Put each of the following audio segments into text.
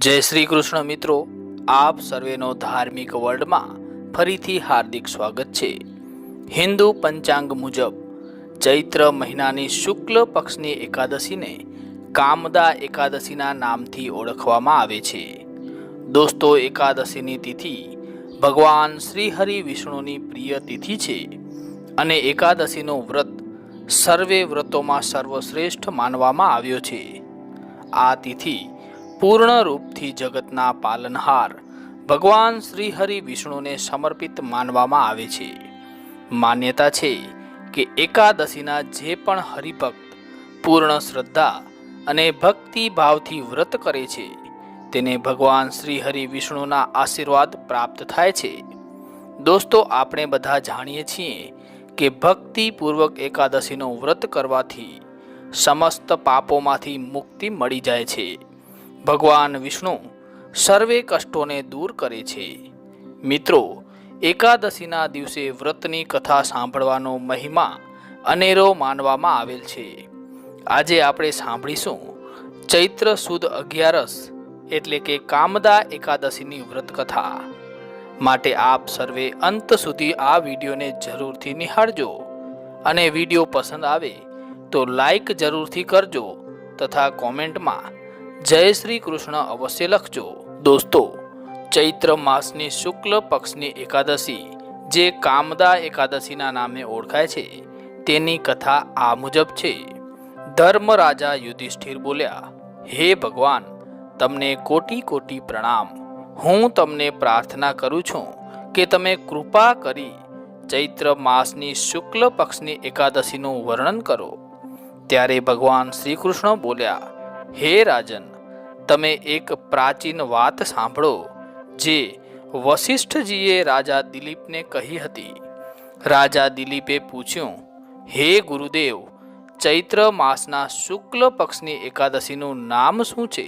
જય શ્રી કૃષ્ણ મિત્રો, આપ સર્વેનો ધાર્મિક વર્લ્ડમાં ફરીથી હાર્દિક સ્વાગત છે। હિન્દુ પંચાંગ મુજબ ચૈત્ર મહિનાની શુક્લ પક્ષની એકાદશીને કામદા એકાદશીના નામથી ઓળખવામાં આવે છે। દોસ્તો, એકાદશીની તિથિ ભગવાન શ્રી હરિ વિષ્ણુની પ્રિય તિથિ છે અને એકાદશીનું વ્રત સર્વે વ્રતોમાં સર્વશ્રેષ્ઠ માનવામાં આવ્યો છે। આ તિથિ પૂર્ણ રૂપથી જગતના પાલનહાર ભગવાન શ્રી હરિ વિષ્ણુને સમર્પિત માનવામાં આવે છે। માન્યતા છે કે એકાદશીના જે પણ હરિભક્ત પૂર્ણ શ્રદ્ધા અને ભક્તિ ભાવથી વ્રત કરે છે તેને ભગવાન શ્રી હરિ વિષ્ણુના આશીર્વાદ પ્રાપ્ત થાય છે। દોસ્તો, આપણે બધા જાણીએ છીએ કે ભક્તિપૂર્વક એકાદશીનું વ્રત કરવાથી સમસ્ત પાપોમાંથી મુક્તિ મળી જાય છે। ભગવાન વિષ્ણુ સર્વે કષ્ટોને દૂર કરે છે। મિત્રો, એકાદશીના દિવસે વ્રતની કથા સાંભળવાનો મહિમા અનેરો માનવામાં આવેલ છે। આજે આપણે સાંભળીશું ચૈત્ર સુદ 11 એટલે કે કામદા એકાદશીની વ્રત કથા। માટે આપ સર્વે અંત સુધી આ વિડીયોને જરૂરથી નિહાળજો અને વિડીયો પસંદ આવે તો લાઈક જરૂરથી કરજો તથા કોમેન્ટમાં જય શ્રી કૃષ્ણ અવશ્ય લખજો। દોસ્તો, ચૈત્ર માસની શુક્લ પક્ષની એકાદશી જે કામદા એકાદશીના નામે ઓળખાય છે તેની કથા આ મુજબ છે। ધર્મરાજા યુધિષ્ઠિર બોલ્યા, હે ભગવાન, તમને કોટી કોટી પ્રણામ। હું તમને પ્રાર્થના કરું છું કે તમે કૃપા કરી ચૈત્ર માસની શુક્લ પક્ષની એકાદશીનું વર્ણન કરો। ત્યારે ભગવાન શ્રી કૃષ્ણ બોલ્યા, હે રાજન, તમે એક પ્રાચીન વાત સાંભળો જે વશિષ્ઠજીએ રાજા દિલીપને કહી હતી। રાજા દિલીપે પૂછ્યું, હે ગુરુદેવ, ચૈત્ર માસના શુક્લ પક્ષની એકાદશીનું નામ શું છે?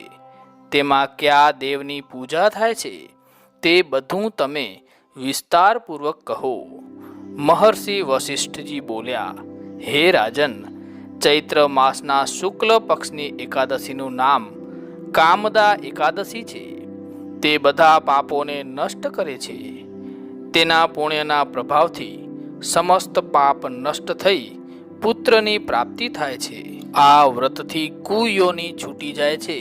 તેમાં કયા દેવની પૂજા થાય છે? તે બધું તમે વિસ્તારપૂર્વક કહો। મહર્ષિ વશિષ્ઠજી બોલ્યા, હે રાજન, ચૈત્ર માસના શુક્લ પક્ષની એકાદશીનું નામ કામદા એકાદશી છે। તે બધા પાપોને નષ્ટ કરે છે। તેના પુણ્યના પ્રભાવથી સમસ્ત પાપ નષ્ટ થઈ પુત્રની પ્રાપ્તિ થાય છે। આ વ્રતથી કુયોની છૂટી જાય છે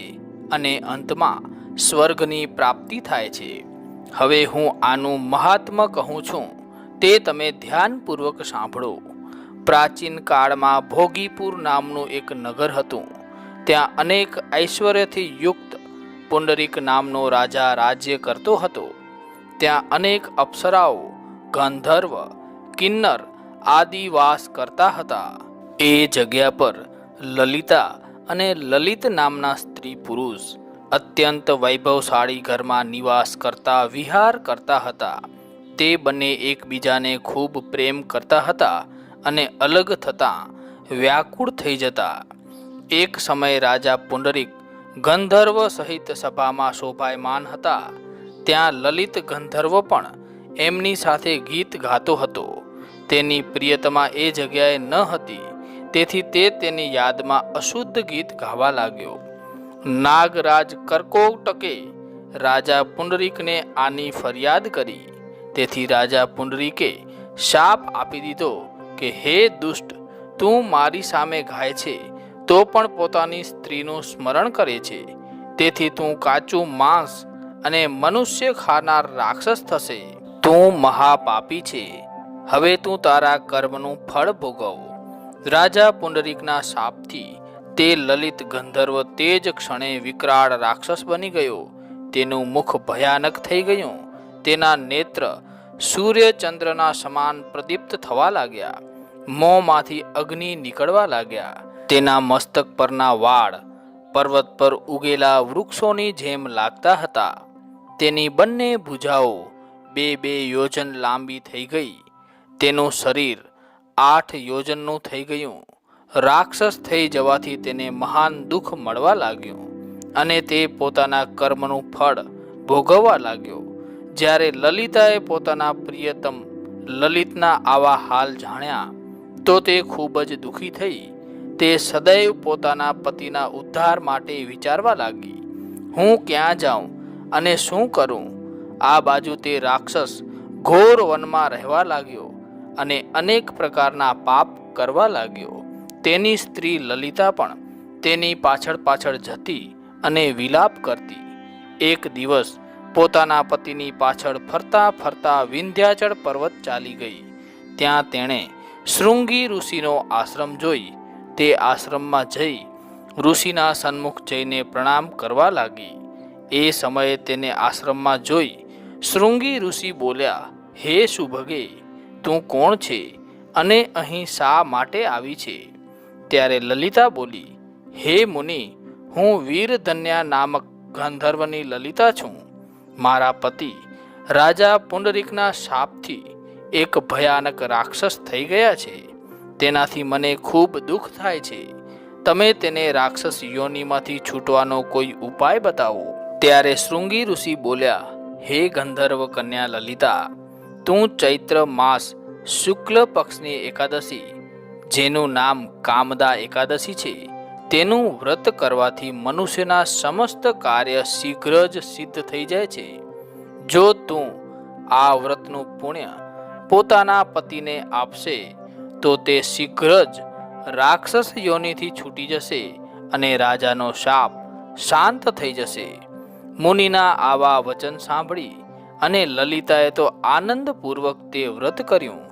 અને અંતમાં સ્વર્ગની પ્રાપ્તિ થાય છે। હવે હું આનું મહાત્મ્ય કહું છું, તે તમે ધ્યાનપૂર્વક સાંભળો। પ્રાચીન કાળમાં ભોગીપુર નામનું એક નગર હતું। ત્યાં અનેક ઐશ્વર્યથી યુક્ત પુંડરીક નામનો રાજા રાજ્ય કરતો હતો। ત્યાં અનેક અપ્સરાઓ, ગંધર્વ, કિન્નર આદિ વાસ કરતા હતા। એ જગ્યા પર લલિતા અને લલિત નામના સ્ત્રી પુરુષ અત્યંત વૈભવશાળી ઘરમાં નિવાસ કરતા વિહાર કરતા હતા। તે બંને એકબીજાને ખૂબ પ્રેમ કરતા હતા અને અલગ થતાં વ્યાકુળ થઈ જતા। એક સમયે રાજા પુંડરીક ગંધર્વ સહિત સભામાં શોભાયમાન હતા। ત્યાં લલિત ગંધર્વ પણ એમની સાથે ગીત ગાતો હતો। તેની પ્રિયતમા એ જગ્યાએ ન હતી, તેથી તે તેની યાદમાં અશુદ્ધ ગીત ગાવા લાગ્યો। નાગરાજ કર્કોટકે રાજા પુંડરીકને આની ફરિયાદ કરી। તેથી રાજા પુંડરીકે શાપ આપી દીધો કે હે દુષ્ટ, તું મારી સામે ગાય છે તો પણ પોતાની સ્ત્રીનું સ્મરણ કરે છે, તેથી તું કાચું માંસ અને મનુષ્ય ખાનાર રાક્ષસ થશે। તું મહાપાપી છે। હવે તું તારા કર્મનું ફળ ભોગવ। રાજા પુંડરીકના શાપથી તે લલિત ગંધર્વ તે જ ક્ષણે વિકરાળ રાક્ષસ બની ગયો। તેનું મુખ ભયાનક થઈ ગયું। તેના નેત્ર સૂર્ય ચંદ્રના સમાન પ્રદીપ્ત થવા લાગ્યા। મોંમાંથી અગ્નિ નીકળવા લાગ્યા। તેના મસ્તક પરના વાળ પર્વત પર ઉગેલા વૃક્ષોની જેમ લાગતા હતા। તેની બંને ભુજાઓ 2-2 યોજન લાંબી થઈ ગઈ। તેનું શરીર 8 યોજનનું થઈ ગયું। રાક્ષસ થઈ જવાથી તેને મહાન દુઃખ મળવા લાગ્યું અને તે પોતાના કર્મનું ફળ ભોગવવા લાગ્યો। જ્યારે લલિતાએ પોતાના પ્રિયતમ લલિતના આવા હાલ જાણ્યા તો તે ખૂબ જ દુઃખી થઈ। તે સદૈવ પોતાના પતિના ઉદ્ધાર માટે વિચારવા લાગી। હું ક્યાં જાઉં અને શું કરું? આ બાજુ તે રાક્ષસ ઘોર વનમાં રહેવા લાગ્યો અને અનેક પ્રકારના પાપ કરવા લાગ્યો. તેની સ્ત્રી લલિતા પણ તેની પાછળ પાછળ જતી અને વિલાપ કરતી. એક દિવસ પોતાના પતિની પાછળ ફરતા ફરતા વિંધ્યાચળ પર્વત ચાલી ગઈ. ત્યાં તેણે શૃંગી ઋષિનો આશ્રમ જોઈ. તે આશ્રમમાં જઈ ઋષિના સન્મુખ જઈને પ્રણામ કરવા લાગી. એ સમયે તેને આશ્રમમાં જોઈ શૃંગી ઋષિ બોલ્યા, હે સુભગે, તું કોણ છે અને અહીં શા માટે આવી છે? ત્યારે લલિતા બોલી, હે મુનિ, હું વીરધન્યા નામક ગંધર્વની લલિતા છું. મારા પતિ રાજા પુંડરીકના શાપથી એક ભયાનક રાક્ષસ થઈ ગયા છે. તેનાથી મને ખૂબ દુઃખ થાય છે. તમે તેને રાક્ષસ યોનિમાંથી છૂટવાનો કોઈ ઉપાય બતાવો. ત્યારે શૃંગી ઋષિ બોલ્યા, હે ગંધર્વ કન્યા લલિતા, તું ચૈત્ર માસ શુક્લ પક્ષની એકાદશી, જેનું નામ કામદા એકાદશી છે, તેનું વ્રત કરવાથી મનુષ્યના સમસ્ત કાર્ય શીઘ્ર જ સિદ્ધ થઈ જાય છે. જો તું આ વ્રતનું પુણ્ય પોતાના પતિને આપશે તો તે શીઘ્ર જ રાક્ષસ યોનિથી છૂટી જશે અને રાજાનો શાપ શાંત થઈ જશે. મુનિના આવા વચન સાંભળી અને લલિતાએ તો આનંદપૂર્વક તે વ્રત કર્યું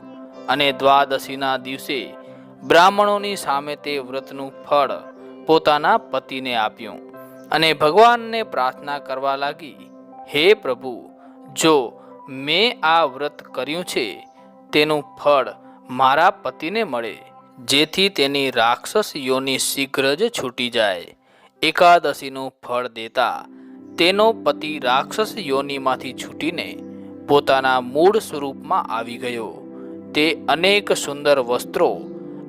અને દ્વાદશીના દિવસે બ્રાહ્મણોની સામે તે વ્રતનું ફળ પોતાના પતિને આપ્યું અને ભગવાનને પ્રાર્થના કરવા લાગી, હે પ્રભુ, જો મેં આ વ્રત કર્યું છે તેનું ફળ મારા પતિને મળે, જેથી તેની રાક્ષસ યોનિ શીઘ્ર જ છૂટી જાય. એકાદશીનું ફળ દેતા તેનો પતિ રાક્ષસ યોનિમાંથી છૂટીને પોતાના મૂળ સ્વરૂપમાં આવી ગયો. તે અનેક સુંદર વસ્ત્રો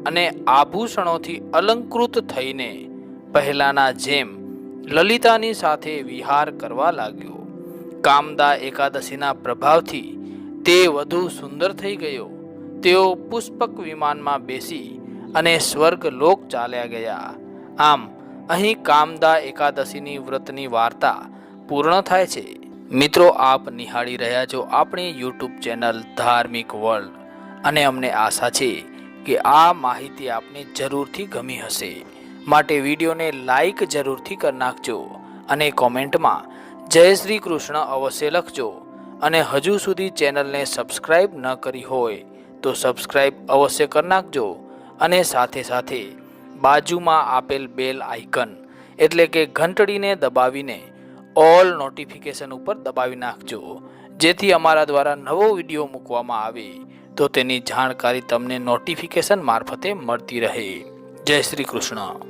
અને આભૂષણોથી અલંકૃત થઈને પહેલાના જેમ લલિતાની સાથે વિહાર કરવા લાગ્યો. કામદા એકાદશીના પ્રભાવથી તે વધુ સુંદર થઈ ગયો. તેઓ પુષ્પક વિમાનમાં બેસી અને સ્વર્ગ લોક ચાલ્યા ગયા. આમ અહીં કામદા એકાદશીની વ્રતની વાર્તા પૂર્ણ થાય છે. મિત્રો, આપ નિહાળી રહ્યા છો આપણી યુટ્યુબ ચેનલ ધાર્મિક વર્લ્ડ અને અમને આશા છે કે આ માહિતી આપને જરૂરથી ગમી હશે. માટે વિડીયોને લાઈક જરૂરથી કરી નાખજો અને કોમેન્ટમાં જય શ્રી કૃષ્ણ અવશ્ય લખજો. અને હજુ સુધી ચેનલને સબસ્ક્રાઈબ ન કરી હોય તો સબસ્ક્રાઈબ અવશ્ય કરી નાખજો અને સાથે સાથે બાજુમાં આપેલ બેલ આઇકન એટલે કે ઘંટડીને દબાવીને ઓલ નોટિફિકેશન ઉપર દબાવી નાખજો, જેથી અમારા દ્વારા નવો વિડીયો મૂકવામાં આવે તો તેની જાણકારી તમને નોટિફિકેશન મારફતે મળતી રહે. જય શ્રી કૃષ્ણ.